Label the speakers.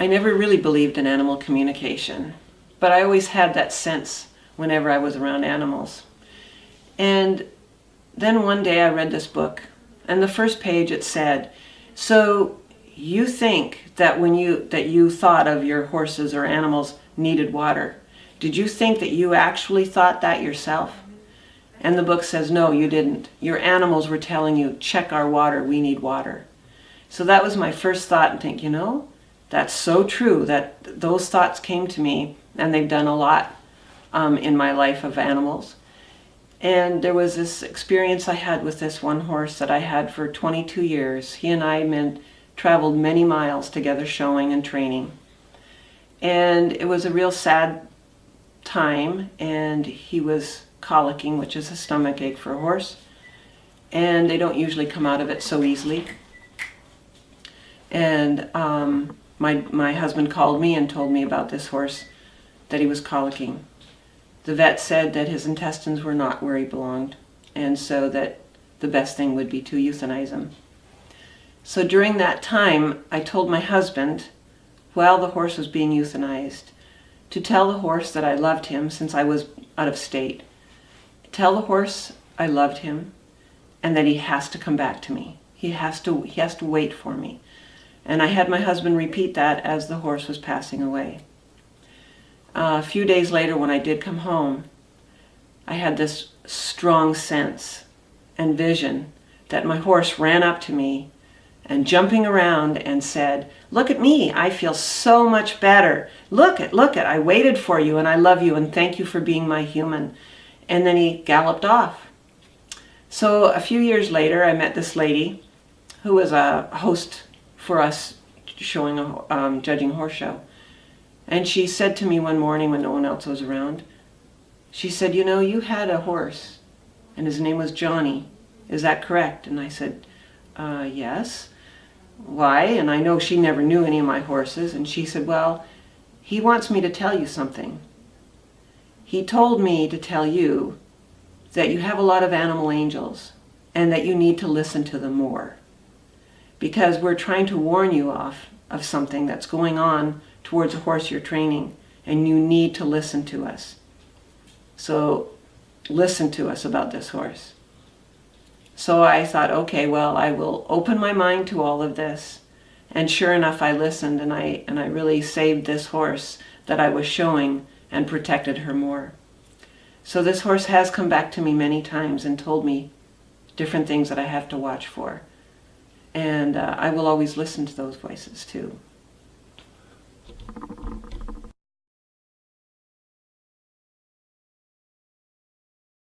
Speaker 1: I never really believed in animal communication, but I always had that sense whenever I was around animals. And then one day I read this book, and the first page it said, so you think that when you thought of your horses or animals needed water, did you think that you actually thought that yourself? And the book says, no, you didn't. Your animals were telling you, check our water, we need water. So that was my first thought, and think, that's so true, that those thoughts came to me, and they've done a lot in my life of animals. And there was this experience I had with this one horse that I had for 22 years. He and I traveled many miles together showing and training. And it was a real sad time, and he was colicking, which is a stomach ache for a horse. And they don't usually come out of it so easily. And my husband called me and told me about this horse, that he was colicking. The vet said that his intestines were not where he belonged, and so that the best thing would be to euthanize him. So during that time, I told my husband, while the horse was being euthanized, to tell the horse that I loved him since I was out of state. Tell the horse I loved him and that he has to come back to me. He has to wait for me. And I had my husband repeat that as the horse was passing away. A few days later, when I did come home, I had this strong sense and vision that my horse ran up to me and jumping around and said, look at me, I feel so much better. Look it, I waited for you and I love you and thank you for being my human. And then he galloped off. So a few years later, I met this lady who was a host for us showing judging a horse show. And she said to me one morning when no one else was around, she said, you had a horse and his name was Johnny. Is that correct? And I said, yes. Why? And I know she never knew any of my horses. And she said, well, he wants me to tell you something. He told me to tell you that you have a lot of animal angels and that you need to listen to them more. Because we're trying to warn you off of something that's going on towards a horse you're training, and you need to listen to us. So listen to us about this horse. So I thought, okay, well, I will open my mind to all of this. And sure enough, I listened, and I really saved this horse that I was showing and protected her more. So this horse has come back to me many times and told me different things that I have to watch for. And I will always listen to those voices too.